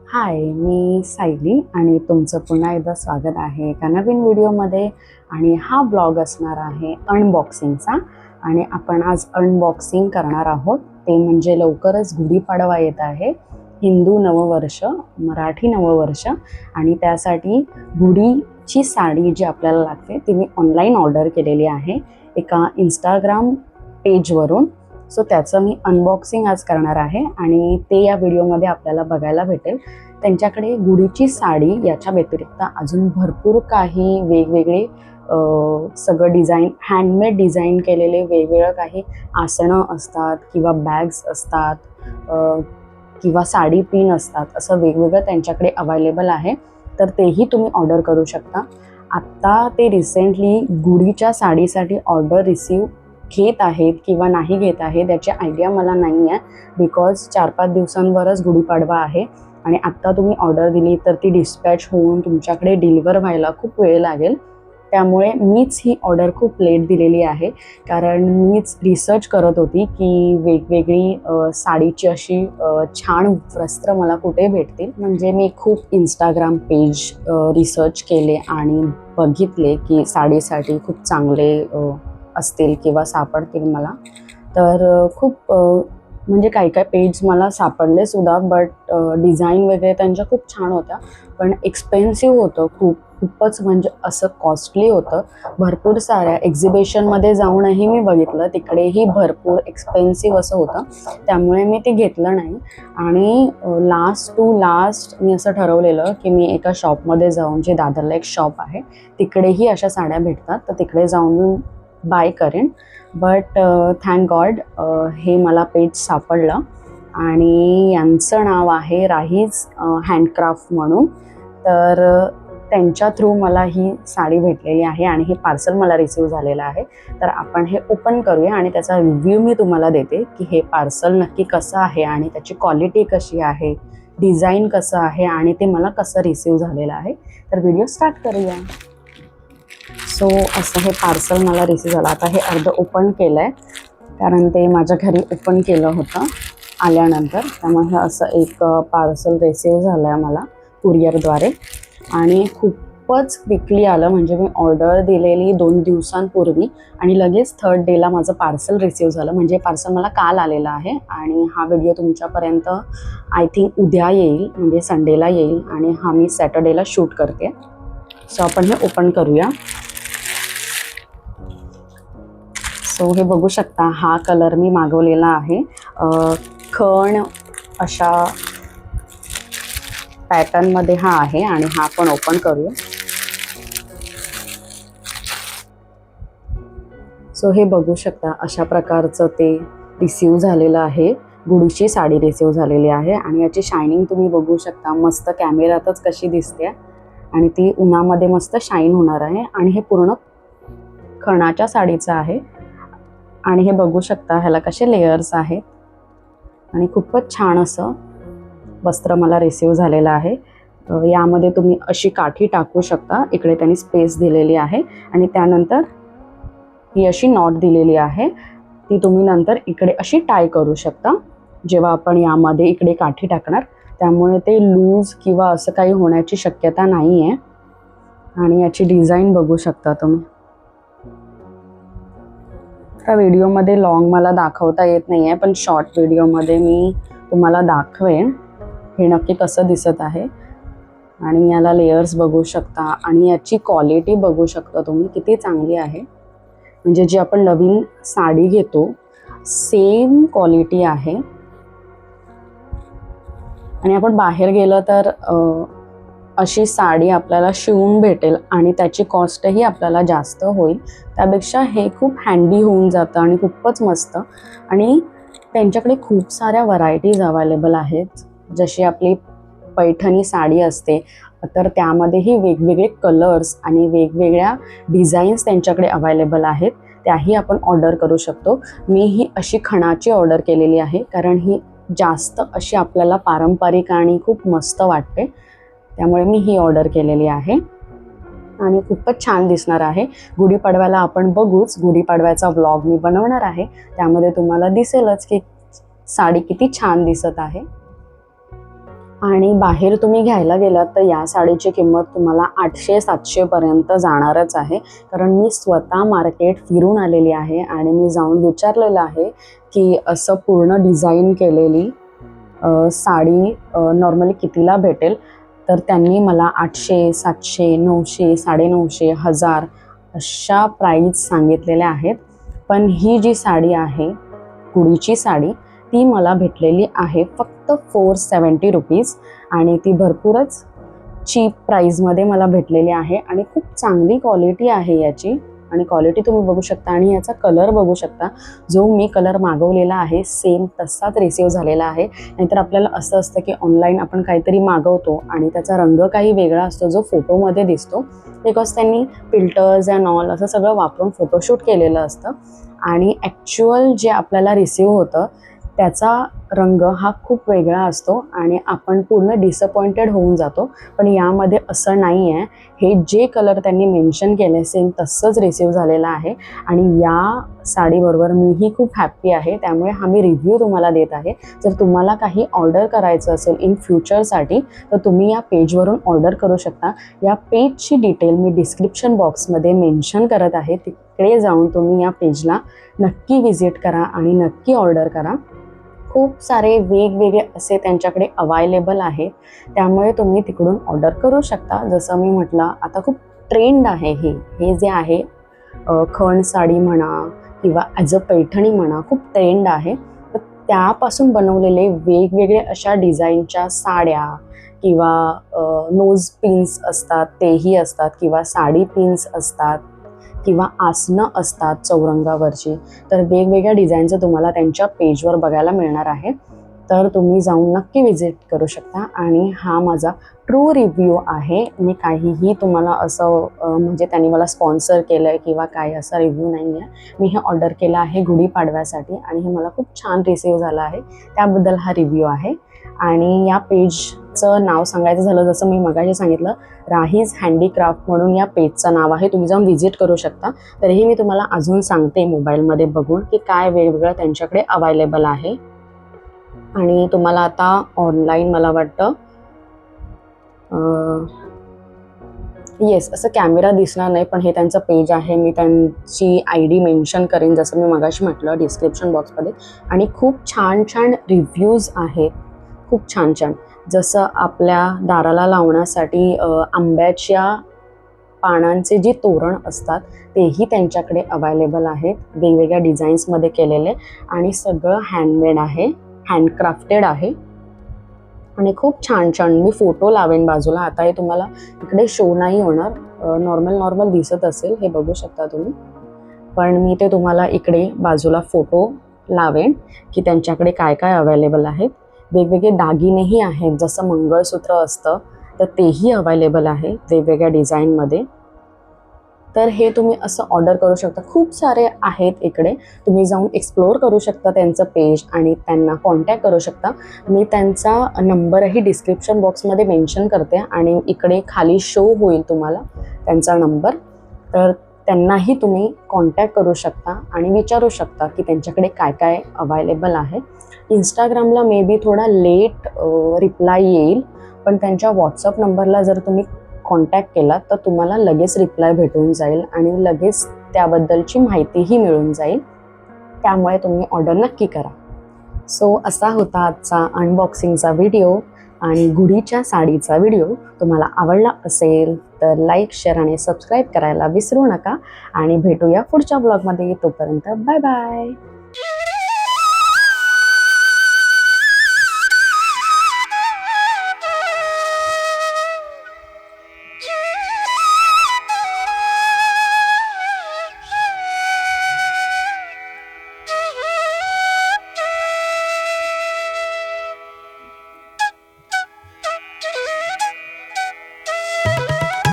हाय, मी सायली आणि तुमचं पुन्हा एकदा स्वागत आहे एका नवीन व्हिडिओमध्ये. आणि हा ब्लॉग असणार आहे अनबॉक्सिंगचा. आणि आपण आज अनबॉक्सिंग करणार आहोत, ते म्हणजे लवकरच गुढीपाडवा येत आहे, हिंदू नववर्ष, मराठी नववर्ष. आणि त्यासाठी गुढीची साडी जी आपल्याला लागते ती मी ऑनलाईन ऑर्डर केलेली आहे एका इंस्टाग्राम पेजवरून. सो त्याचं मी अनबॉक्सिंग आज करणार आहे आणि ते या व्हिडिओमध्ये आपल्याला बघायला भेटेल. त्यांच्याकडे गुढीची साडी याच्या व्यतिरिक्त अजून भरपूर काही वेगवेगळे सगळं डिझाईन, हँडमेड डिझाईन केलेले वेगवेगळं काही आसनं असतात किंवा बॅग्स असतात, किंवा साडी पिन असतात, असं वेगवेगळं त्यांच्याकडे अवेलेबल आहे. तर तेही तुम्ही ऑर्डर करू शकता. आत्ता ते रिसेंटली गुढीच्या साडीसाठी ऑर्डर रिसीव घेत आहेत किंवा नाही घेत आहेत याची आयडिया मला नाही आहे, बिकॉज 4-5 दिवसांवरच गुढीपाडवा आहे आणि आत्ता तुम्ही ऑर्डर दिली तर ती डिस्पॅच होऊन तुमच्याकडे डिलिव्हर व्हायला खूप वेळ लागेल. त्यामुळे मीच ही ऑर्डर खूप लेट दिलेली आहे, कारण मीच रिसर्च करत होती की वेगवेगळी साडीची अशी छान वस्त्र मला कुठे भेटतील. म्हणजे मी खूप इंस्टाग्राम पेज रिसर्च केले आणि बघितले की साडीसाठी खूप चांगले असतील किंवा सापडतील मला. तर खूप म्हणजे काही पेज मला सापडले सुद्धा, बट डिझाईन वगैरे त्यांच्या खूप छान होत्या, पण एक्सपेन्सिव्ह होतं खूपच, म्हणजे असं कॉस्टली होतं. भरपूर साऱ्या एक्झिबिशनमध्ये जाऊनही मी बघितलं, तिकडेही भरपूर एक्सपेन्सिव्ह असं होतं, त्यामुळे मी ते घेतलं नाही. आणि लास्ट मी असं ठरवलेलं की मी एका शॉपमध्ये जाऊन, जे दादरला एक शॉप आहे तिकडेही अशा साड्या भेटतात, तर तिकडे जाऊन मी बाय करेन. बट थँक गॉड हे मला पेज सापडलं आणि यांचं नाव आहे राहीज हँडक्राफ्ट म्हणून. तर त्यांच्या थ्रू मला ही साडी भेटलेली आहे आणि हे पार्सल मला रिसीव झालेलं आहे. तर आपण हे ओपन करूया आणि त्याचा रिव्ह्यू मी तुम्हाला देते की हे पार्सल नक्की कसं आहे आणि त्याची क्वालिटी कशी आहे, डिझाईन कसं आहे आणि ते मला कसं रिसीव झालेलं आहे. तर व्हिडिओ स्टार्ट करूया. सो असं हे पार्सल मला रिसीव झालं. आता हे अर्ध ओपन केलं आहे, कारण ते माझ्या घरी ओपन केलं होतं आल्यानंतर, त्यामुळे हे असं एक पार्सल रिसीव झालं आहे मला कुरिअरद्वारे. आणि खूपच क्विकली आलं, म्हणजे मी ऑर्डर दिलेली 2 दिवसांपूर्वी आणि लगेच 3rd डेला माझं पार्सल रिसीव झालं. म्हणजे पार्सल मला काल आलेलं आहे आणि हा व्हिडिओ तुमच्यापर्यंत आय थिंक उद्या येईल, म्हणजे संडेला येईल, आणि हा मी सॅटर्डेला शूट करते. सो आपण हे ओपन करूया. सो हे बघू शकता, हा कलर मी मागवलेला आहे, खण अशा पॅटर्नमध्ये हा आहे आणि हा आपण ओपन करूया. सो हे बघू शकता, अशा प्रकारचं ते रिसीव झालेलं आहे. गुढीची साडी रिसीव झालेली आहे आणि याची शायनिंग तुम्ही बघू शकता, मस्त कॅमेऱ्यातच कशी दिसते आणि ती उन्हामध्ये मस्त शाईन होणार आहे. आणि हे पूर्ण खणाच्या साडीचं आहे आणि हे बघू शकता ह्याला कसे लेयर्स आहेत आणि खूपच छान असं वस्त्र मला रिसीव झालेलं आहे. यामध्ये तुम्ही अशी काठी टाकू शकता, इकडे त्यांनी स्पेस दिलेली आहे आणि त्यानंतर ही अशी नॉट दिलेली आहे, ती तुम्ही नंतर इकडे अशी टाय करू शकता जेव्हा आपण यामध्ये इकडे काठी टाकणार. त्यामुळे ते लूज किंवा असं काही होण्याची शक्यता नाही आहे. आणि याची डिझाईन बघू शकता तुम्ही. त्या व्हिडिओमध्ये लॉंग मला दाखवता येत नाही आहे, पण शॉर्ट व्हिडिओमध्ये मी तुम्हाला दाखवेन हे नक्की कसं दिसत आहे. आणि याला लेयर्स बघू शकता आणि याची क्वालिटी बघू शकता तुम्ही, किती चांगली आहे. म्हणजे जी आपण नवीन साडी घेतो सेम क्वालिटी आहे. आणि आपण बाहेर गेलं तर अशी साडी आपल्याला शिवून भेटेल आणि त्याची कॉस्टही आपल्याला जास्त होईल. त्यापेक्षा हे खूप हँडी होऊन जातं आणि खूपच मस्त. आणि त्यांच्याकडे खूप साऱ्या व्हरायटीज अवेलेबल आहेत. जशी आपली पैठणी साडी असते, तर त्यामध्येही वेगवेगळे कलर्स आणि वेगवेगळ्या डिझाईन्स त्यांच्याकडे अवेलेबल आहेत, त्याही आपण ऑर्डर करू शकतो. मी ही अशी खणाची ऑर्डर केलेली आहे, कारण ही जास्त अशी आपल्याला पारंपरिक आणि खूप मस्त वाटते, त्यामुळे मी ही ऑर्डर केलेली आहे आणि खूपच छान दिसणार आहे. गुढीपाडव्याला आपण बघूच, गुढीपाडव्याचा व्लॉग मी बनवणार आहे, त्यामध्ये तुम्हाला दिसेलच की साडी किती छान दिसत आहे. आणि बाहेर तुम्ही घ्यायला गेलात तर या साडीची किंमत तुम्हाला 800-700 पर्यंत जाणारच आहे. कारण मी स्वतः मार्केट फिरून आलेली आहे आणि मी जाऊन विचारलेलं आहे की असं पूर्ण डिझाईन केलेली साडी नॉर्मली कितीला भेटेल. तर त्यांनी मला 800, 700, 900, 950, 1000 अशा प्राईस सांगितलेल्या आहेत. पण ही जी साडी आहे गुढीची साडी ती मला भेटलेली आहे फक्त 470 रुपीज आणि ती भरपूरच चीप प्राईजमध्ये मला भेटलेली आहे आणि खूप चांगली क्वालिटी आहे याची. आणि क्वालिटी तुम्ही बघू शकता आणि याचा कलर बघू शकता. जो मी कलर मागवलेला आहे सेम तसाच रिसीव झालेला आहे. नाहीतर आपल्याला असं असतं की ऑनलाईन आपण काहीतरी मागवतो आणि त्याचा रंग काही वेगळा असतो जो फोटोमध्ये दिसतो, बिकॉज त्यांनी फिल्टर्स अँड ऑल असं सगळं वापरून फोटोशूट केलेलं असतं आणि ॲक्च्युअल जे आपल्याला रिसीव होतं त्याचा रंग हा खूप वेगळा असतो आणि आपण पूर्ण डिसअपॉइंटेड होऊन जातो. पण यामध्ये असं नाही आहे. हे जे कलर त्यांनी मेन्शन केले सेम तसंच रिसीव झालेलं आहे आणि या साडीबरोबर मीही खूप हॅप्पी आहे. त्यामुळे हा मी रिव्ह्यू तुम्हाला देत आहे. जर तुम्हाला काही ऑर्डर करायचं असेल इन फ्युचरसाठी तर तुम्ही या पेजवरून ऑर्डर करू शकता. या पेजची डिटेल मी डिस्क्रिप्शन बॉक्समध्ये मेन्शन करत आहे. तिकडे जाऊन तुम्ही या पेजला नक्की व्हिजिट करा आणि नक्की ऑर्डर करा. खूप सारे वेगवेगळे असे त्यांच्याकडे अवायलेबल आहेत. त्यामुळे तुम्ही तिकडून ऑर्डर करू शकता. जसं मी म्हटलं आता खूप ट्रेंड आहे हे जे आहे खण साडी म्हणा किंवा ॲज अ पैठणी म्हणा खूप ट्रेंड आहे. तर त्यापासून बनवलेले वेगवेगळे अशा डिझाईनच्या साड्या किंवा नोज पिन्स असतात तेही असतात किंवा साडी पिन्स असतात किंवा आसनं असतात चौरंगावरची. तर वेगवेगळ्या डिझाईनचं तुम्हाला त्यांच्या पेजवर बघायला मिळणार आहे. तर तुम्ही जाऊन नक्की व्हिजिट करू शकता आणि हा माझा ट्रू रिव्ह्यू आहे. मी काहीही तुम्हाला असं म्हणजे त्यांनी मला स्पॉन्सर केलं आहे किंवा काय असा रिव्ह्यू नाही आहे. मी हे ऑर्डर केलं आहे गुढीपाडव्यासाठी आणि हे मला खूप छान रिसीव झालं आहे. त्याबद्दल हा रिव्ह्यू आहे. आणि या पेजचं नाव सांगायचं झालं जसं मी मगाशी सांगितलं राहीज हँडीक्राफ्ट म्हणून या पेजचं नाव आहे. तुम्ही जाऊन व्हिजिट करू शकता. तरीही मी तुम्हाला अजून सांगते मोबाईलमध्ये बघून की काय वेगवेगळं त्यांच्याकडे अवेलेबल आहे. आणि तुम्हाला आता ऑनलाईन मला वाटतं येस असं कॅमेरा दिसणार नाही पण हे त्यांचं पेज आहे. मी त्यांची ID मेन्शन करेन जसं मी मगाशी म्हटलं डिस्क्रिप्शन बॉक्समध्ये. आणि खूप छान छान रिव्ह्यूज आहेत. खूप छान छान जसं आपल्या दाराला लावण्यासाठी आंब्याच्या पानांचे जे तोरण असतात तेही त्यांच्याकडे अवेलेबल आहेत. वेगवेगळ्या डिझाईन्समध्ये केलेले आणि सगळं हँडमेड आहे, हँडक्राफ्टेड आहे आणि खूप छान छान. मी फोटो लावेन बाजूला. आता हे तुम्हाला इकडे शो नाही होणार, नॉर्मल दिसत असेल हे बघू शकता तुम्ही. पण मी ते तुम्हाला इकडे बाजूला फोटो लावेन की त्यांच्याकडे काय काय अवेलेबल आहेत. वेगवेगळे दागिनेही आहेत जसं मंगळसूत्र असतं तर तेही अवेलेबल आहे वेगवेगळ्या डिझाईनमध्ये. तर हे तुम्ही असं ऑर्डर करू शकता. खूप सारे आहेत इकडे. तुम्ही जाऊन एक्सप्लोअर करू शकता त्यांचं पेज आणि त्यांना कॉन्टॅक्ट करू शकता. मी त्यांचा नंबरही डिस्क्रिप्शन बॉक्समध्ये मेन्शन करते आणि इकडे खाली शो होईल तुम्हाला त्यांचा नंबर. तर त्यांनाही तुम्ही कॉन्टॅक्ट करू शकता आणि विचारू शकता की त्यांच्याकडे काय काय अवेलेबल आहे. इंस्टाग्रामला मे बी थोडा लेट रिप्लाय येईल पण त्यांच्या व्हॉट्सअप नंबरला जर तुम्ही कॉन्टॅक्ट केला तर तुम्हाला लगेच रिप्लाय भेटून जाईल आणि लगेच त्याबद्दलची माहितीही मिळून जाईल. त्यामुळे तुम्ही ऑर्डर नक्की करा. सो असा होता आजचा अनबॉक्सिंगचा व्हिडिओ आणि गुढीच्या साडीचा व्हिडिओ. तुम्हाला आवडला असेल तर लाईक, शेअर आणि सबस्क्राईब करायला विसरू नका आणि भेटूया पुढच्या ब्लॉगमध्ये. तोपर्यंत बाय बाय.